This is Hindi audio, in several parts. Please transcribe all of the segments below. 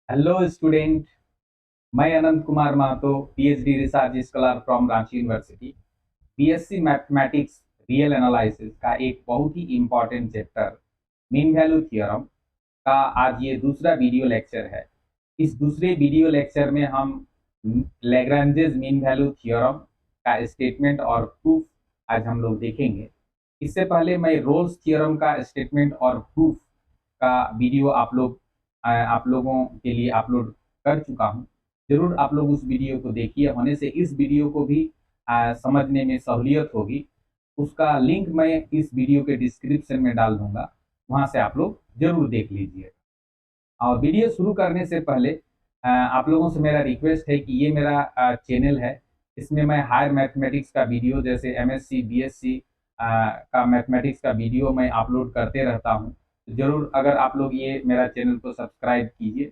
Hello student. मैं Anant Kumar Mahato, PhD research scholar from Ranchi university. BSc mathematics real analysis का एक बहुत ही important chapter mean value theorem का आज ये दूसरा वीडियो लेक्चर है। इस दूसरे वीडियो लेक्चर में हम लैग्रेंजेस मीन वैल्यू थ्योरम का स्टेटमेंट और प्रूफ आज हम लोग देखेंगे। इससे पहले मैं रोल्स थ्योरम का स्टेटमेंट और प्रूफ का वीडियो आप लोगों के लिए अपलोड कर चुका हूं। जरूर आप लोग उस वीडियो को देखिए, होने से इस वीडियो को भी समझने में सहूलियत होगी। उसका लिंक मैं इस वीडियो के डिस्क्रिप्शन में डाल दूंगा, वहां से आप लोग जरूर देख लीजिए। और वीडियो शुरू करने से पहले आप लोगों से मेरा रिक्वेस्ट है कि ये मेरा चैनल है, इसमें मैं हायर मैथमेटिक्स का वीडियो जैसे एमएससी बीएससी का मैथमेटिक्स का वीडियो मैं अपलोड करते रहता हूँ। जरूर अगर आप लोग ये मेरा चैनल को सब्सक्राइब कीजिए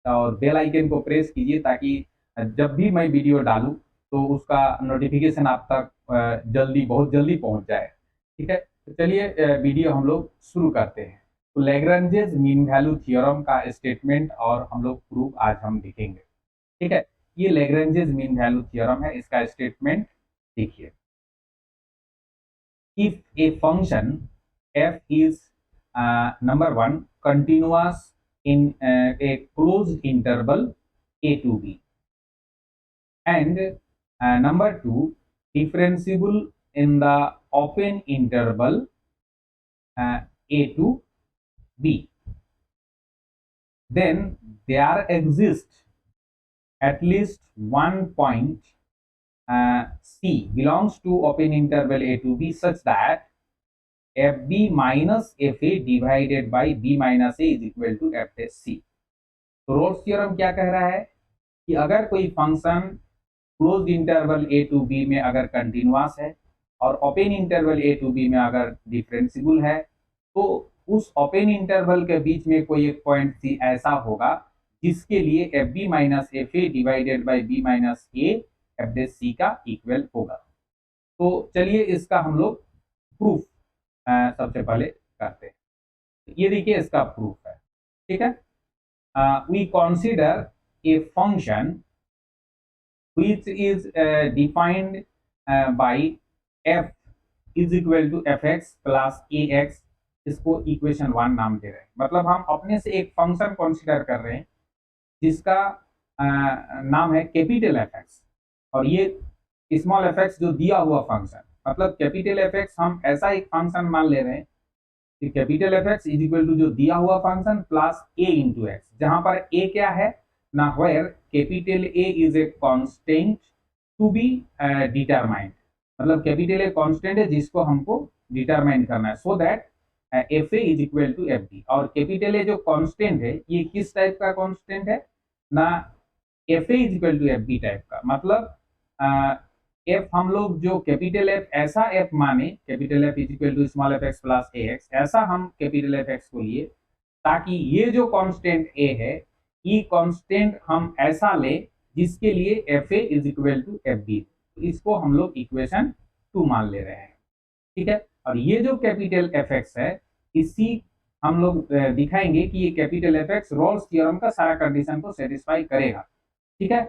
और बेल आइकन को प्रेस कीजिए, ताकि जब भी मैं वीडियो डालूं तो उसका नोटिफिकेशन आप तक बहुत जल्दी पहुंच जाए। ठीक है, तो चलिए वीडियो हम लोग शुरू करते हैं। तो लैग्रेंजेस मीन वैल्यू थ्योरम का स्टेटमेंट और हम लोग प्रूफ आज हम देखेंगे। ठीक है, ये लैग्रेंजेस मीन वैल्यू थ्योरम है, इसका स्टेटमेंट देखिए। If a function f is number one continuous in a closed interval a to b, and number two differentiable in the open interval a to b, then there exists at least one point C belongs to open interval a to b such that fb minus fa divided by b minus a is equal to f dash c। तो रोल्स थ्योरम क्या कह रहा है कि अगर कोई function closed interval a to b में अगर कंटिन्यूअस है और open interval a to b में अगर डिफरेंशिएबल है, तो उस ओपन इंटरवल के बीच में कोई एक पॉइंट c ऐसा होगा जिसके लिए fb minus fa divided by b minus a f dash c का इक्वल होगा। तो चलिए इसका हम लोग प्रूफ सबसे पहले करते हैं। ये देखिए इसका प्रूफ है। ठीक है, we consider a function which is defined by f is equal to fx plus ax। इसको इक्वेशन 1 नाम दे रहे हैं, मतलब हम अपने से एक फंक्शन कंसीडर कर रहे हैं जिसका नाम है कैपिटल एफ एक्स, और ये स्मॉल एफ एक्स जो दिया हुआ फंक्शन, मतलब कैपिटल एफ एक्स हम ऐसा एक फंक्शन मान ले रहे हैं कि capital F x is equal to जो दिया हुआ function plus A into X, जहां पर ए क्या है ना, where capital A is a constant to be determined, मतलब कैपिटल ए कांस्टेंट है जिसको हमको डिटरमाइन करना है, so that F A is equal to F B. और कैपिटल ए जो कांस्टेंट है ये किस टाइप का कांस्टेंट है ना, F A is equal to F B type का, मतलब एफ हम लोग जो कैपिटल एफ ऐसा एफ माने, capital F is equal to small F X plus A X, ऐसा हम कैपिटल एफ एक्स को लिए, ताकि ये जो कांस्टेंट ए है ये कांस्टेंट हम ऐसा ले जिसके लिए F A is equal to F B. इसको हम लोग इक्वेशन 2 मान ले रहे हैं। ठीक है, और ये जो कैपिटल एफ एक्स है इसी हम लोग दिखाएंगे कि ये capital F x Rolle's theorem का सारा कंडीशन को सेटिस्फाई करेगा। ठीक है,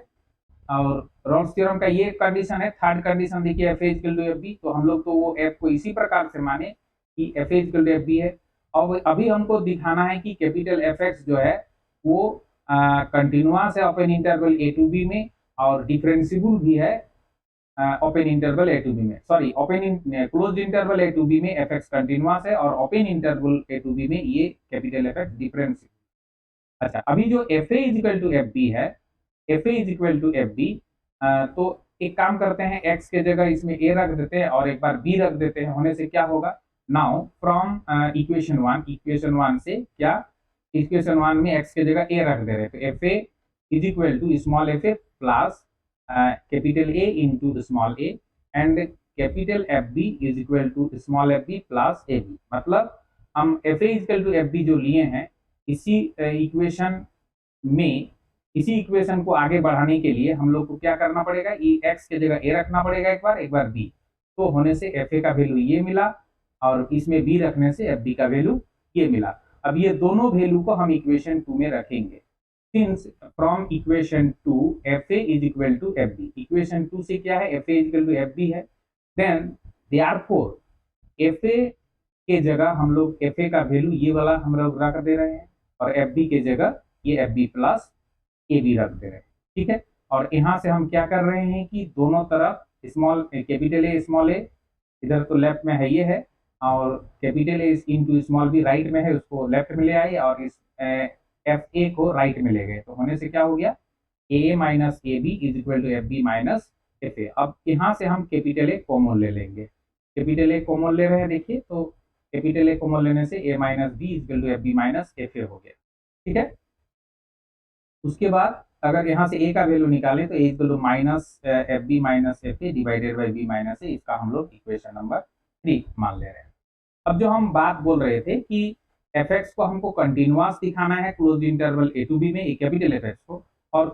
और रोल्स थ्योरम का ये कंडीशन है। थर्ड कंडीशन देखिए, F A equal to F B, तो हम लोग तो वो एफ को इसी प्रकार से माने कि F A equal to F B है। और अभी हमको दिखाना है कि कैपिटल एफ एक्स जो है वो कंटिन्यूअस है open interval A to B में, और डिफरेंशिएबल भी है open interval A to B में, sorry open closed interval A to B में एफ एक्स कंटिन्यूअस है और open interval A to B में ये कैपिटल एफ एक्स डिफरेंशिएबल। अच्छा, अभी जो f A is equal to F B है, F A is equal to F B, तो एक काम करते हैं, x के जगह इसमें a रख देते हैं और एक बार b रख देते हैं, होने से क्या होगा, नाउ फ्रॉम इक्वेशन 1 से क्या, इक्वेशन 1 में x के जगह a रख दे रहे हैं, तो F A is equal to small F A plus capital A into small A, and capital F B is equal to small F B plus A B. मतलब हम F A is equal to F B जो लिए हैं इसी इक्वेशन में, इसी इक्वेशन को आगे बढ़ाने के लिए हम लोग को क्या करना पड़ेगा, ये x के जगह a रखना पड़ेगा एक बार b, तो होने से एफ ए का वैल्यू ये मिला और इसमें b रखने से एफ बी का वैल्यू ये मिला। अब ये दोनों वैल्यू को हम इक्वेशन 2 में रखेंगे। Since from equation 2 F A is equal to F B, equation 2 से क्या है, F A is equal to F B है, देन देयरफॉर एफ ए के जगह हम लोग एफ ए का वैल्यू ये वाला हम लोग रख दे रहे हैं और एफ बी के जगह ये F B plus A B रख दे रहे हैं। ठीक है, और यहाँ से हम क्या कर रहे हैं कि दोनों तरफ small capital A small A, इधर तो लेफ्ट में है ये है, और capital A into small B right में है, उसको लेफ्ट में ले आए और इस एफ ए को राइट में ले गए, तो होने से क्या हो गया, a minus a b is equal to F b minus f a. अब यहाँ से हम कैपिटल ए कॉमन ले लेंगे, कैपिटल ए कॉमन ले रहे हैं, देखिए तो कैपिटल ए कॉमन लेने से a minus b is equal to F b minus f a हो गया। ठीक है, उसके बाद अगर यहाँ से a का वैल्यू निकालें तो a equal to minus f b minus f a divided by b minus a, इसका हम लोग इक्वेशन नंबर 3 मान ले रहे हैं। अब जो हम बात बोल रहे थे कि एफ एक्स को हमको कंटिन्यूअस दिखाना है close interval A to B में, कैपिटल एफ एक्स को, और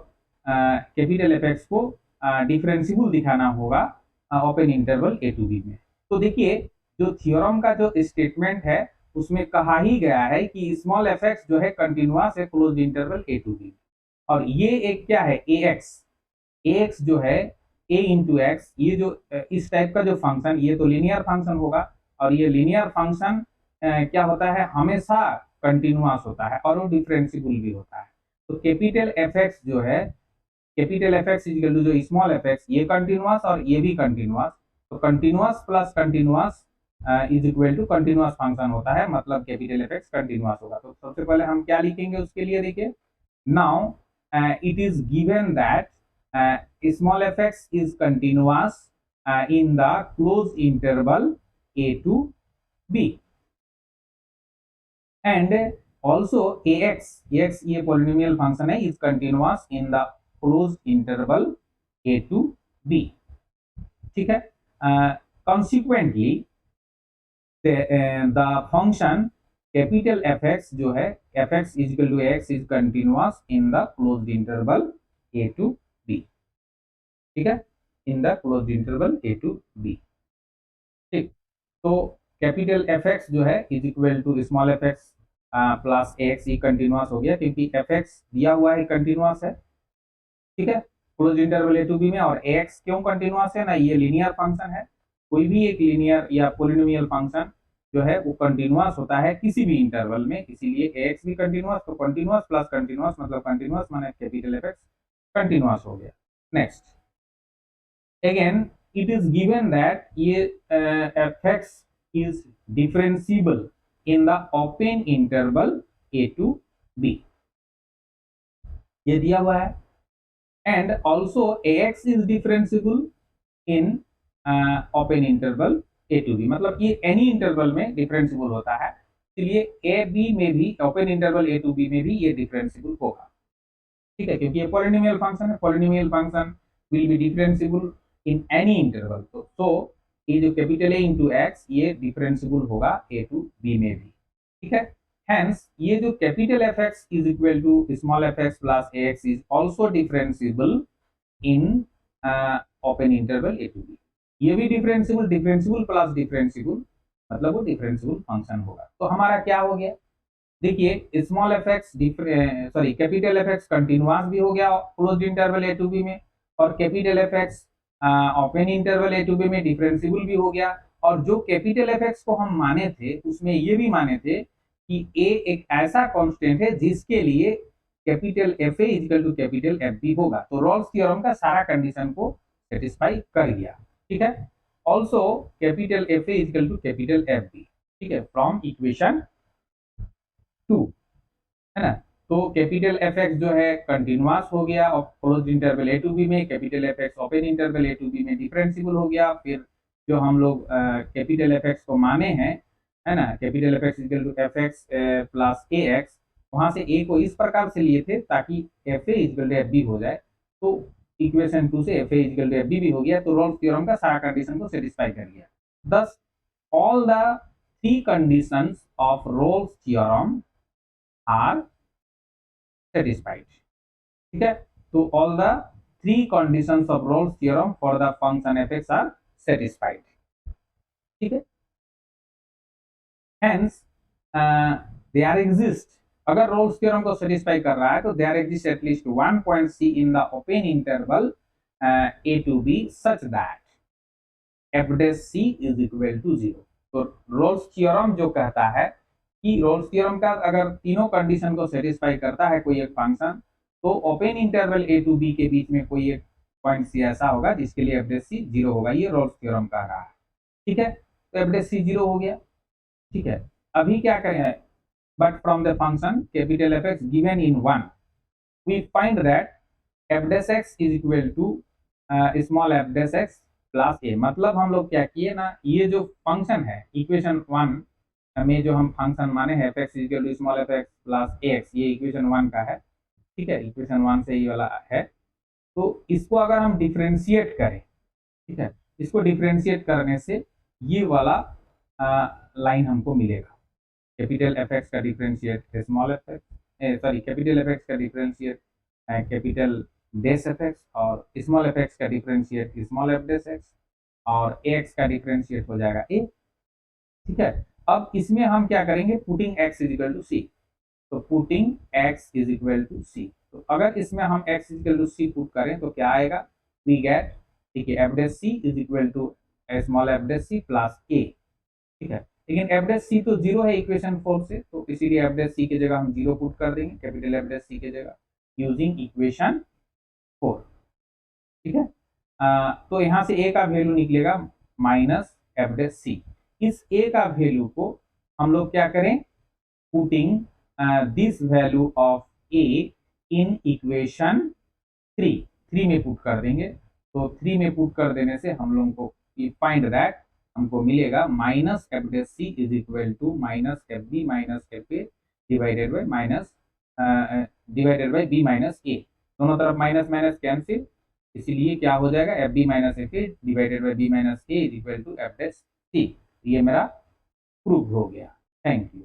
कैपिटल एफ एक्स को डिफरेंशिएबल दिखाना होगा open interval A to B में। तो देखिए जो थ्योरम का जो स्टेटमेंट है उसमें कहा ही गया है कि स्मॉल एफ एक्स जो है कंटिन्यूअस है close interval A to B, और ये एक क्या है, ए एक्स जो है ए इंटू एक्स, ये जो इस टाइप का जो फंक्शन, ये तो लीनियर फंक्शन होगा, और ये लीनियर फंक्शन क्या होता है, हमेशा कंटिन्यूअस होता है और वो डिफरेंशिएबल भी होता है। तो कैपिटल एफ एक्स जो है, capital F X equal to जो स्मॉल एफ एक्स, ये कंटिन्यूअस और ये भी कंटिन्यूअस, तो continuous plus continuous is equal to continuous function होता है, मतलब कैपिटल एफ एक्स कंटिन्यूअस होगा। तो सबसे पहले हम क्या लिखेंगे उसके लिए, देखिए now it is given that small fx is continuous in the closed interval a to b, and also ax ये polynomial function है, is continuous in the closed interval a to b। ठीक है, consequently the function capital F X जो है, F x is equal to X is continuous in the closed interval A to B. ठीक है, in the closed interval A to B. ठीक, तो कैपिटल एफ एक्स जो है is equal to small F X plus A X, ये कंटिन्यूअस हो गया क्योंकि एफ एक्स दिया हुआ है कंटिन्यूअस है। ठीक है, closed interval A to B में, और ए एक्स क्यों कंटिन्यूअस है ना, ये लीनियर फंक्शन है, कोई भी एक लीनियर या पॉलिनोमियल फंक्शन जो है वो कंटिन्यूअस होता है किसी भी इंटरवल में, इसीलिए ax भी कंटिन्यूअस, तो कंटिन्यूअस प्लस कंटिन्यूअस मतलब कंटिन्यूअस माने कैपिटल एफ एक्स कंटिन्यूअस हो गया। Next again it is given that ये f x is differentiable in the open interval A to B, ये दिया हुआ है, and also ax is differentiable in open interval A to b, मतलब ये एनी इंटरवल में डिफरेंशिएबल होता है, इसलिए ए बी में भी, open interval A to B में भी ये डिफरेंशिएबल होगा। ठीक है, क्योंकि ये पॉलिनोमियल फंक्शन है, polynomial function will be differentiable in any interval, तो ये जो कैपिटल ए इंटू एक्स ये डिफरेंशिएबल होगा ए टू बी में भी। ठीक है, हेंस ये जो capital F x is equal to small F X plus A X is also differentiable in open interval A to B, ये भी डिफरेंशिएबल प्लस डिफरेंशिएबल मतलब वो डिफरेंशिएबल फंक्शन होगा। तो हमारा क्या हो गया, देखिए small F X capital F x continuous भी हो गया closed interval A to B में, और capital F x open interval A to B में डिफरेंशिएबल भी हो गया, और जो कैपिटल एफ एक्स को हम माने थे उसमें ये भी माने थे कि ए एक ऐसा कांस्टेंट है जिसके लिए capital F A equal to capital F B होगा, तो रॉल्स थ्योरम का सारा कंडीशन को सेटिस्फाई कर गया। ठीक है, also capital F A equal to capital F B. ठीक है, फ्रॉम इक्वेशन 2 है ना, तो कैपिटल एफ एक्स जो है कंटिन्यूअस हो गया और closed interval A to B में, capital F x open interval A to B में डिफरेंशिएबल हो गया। फिर जो हम लोग कैपिटल एफ एक्स को माने हैं है ना, capital F X equal to F X plus A X, वहां से ए को इस प्रकार से लिए थे ताकि F A equal to F B हो जाए, तो इक्वेशन 2 से F A equal to F B भी हो गया, तो रॉल्स थ्योरम का सारा कंडीशन को सेटिस्फाई कर गया। Thus all the 3 conditions of Rolle's theorem are satisfied. ठीक है, तो all the 3 conditions of Rolle's theorem for the function F X are satisfied. ठीक है, हेंस देयर एग्जिस्ट, अगर रोल्स थ्योरम को सेटिस्फाई कर रहा है तो there exist at least one point C in the open interval A to B such that F dash C is equal to 0। तो रोल्स थ्योरम जो कहता है कि रोल्स थ्योरम का अगर तीनों कंडीशन को सेटिस्फाई करता है कोई एक फंक्शन, तो open interval A to B के बीच में कोई एक पॉइंट सी ऐसा होगा जिसके लिए एफ डैश सी 0 होगा। ये रोल्स थ्योरम कह रहा है। ठीक है, तो एफ डैश सी 0 हो गया। ठीक है, अभी क्या करें, but from the function capital F x given in 1 we find that F dash x is equal to small f dash x plus a. मतलब हम लोग क्या किए ना, ये जो फंक्शन है इक्वेशन 1 में जो हम फंक्शन माने हैं F x is equal to small F X plus A X, ये इक्वेशन 1 का है। ठीक है, इक्वेशन 1 से ये वाला है। तो इसको अगर हम डिफ्रेंशिएट करें, ठीक है, इसको डिफ्रेंशिएट करने से ये वाला लाइन हमको मिलेगा। कैपिटल एफ एक्स का differentiate small F x, sorry capital F x का differentiate capital dash f x, और स्मॉल एफ एक्स का differentiate small f dash x, और ए एक्स का डिफ्रेंशिएट हो जाएगा ए। ठीक है, अब इसमें हम क्या करेंगे, putting x is equal to c. तो putting x is equal to c, तो अगर इसमें हम x is equal to c put करें तो क्या आएगा, वी गेट, ठीक है, f dash C is equal to small f dash c plus a. ठीक है, लेकिन एफ डैश सी तो 0 है इक्वेशन 4 से, तो इसीलिए एफ डैश सी की जगह हम 0 पुट कर देंगे, कैपिटल एफ डैश सी की जगह यूजिंग इक्वेशन 4। ठीक है, तो यहाँ से ए का वैल्यू निकलेगा माइनस एफ डैश सी। इस ए का वैल्यू को हम लोग क्या करें, putting this value of A in equation 3 में पुट कर देंगे। तो 3 में पुट कर देने से हम लोगों को फाइंड दैट हमको मिलेगा minus f dash C is equal to minus f b minus f a divided by minus divided by b minus a. दोनों तरफ माइनस माइनस कैंसिल, इसीलिए क्या हो जाएगा, f b minus f a divided by b minus a is equal to f dash c. ये मेरा प्रूव हो गया। Thank you.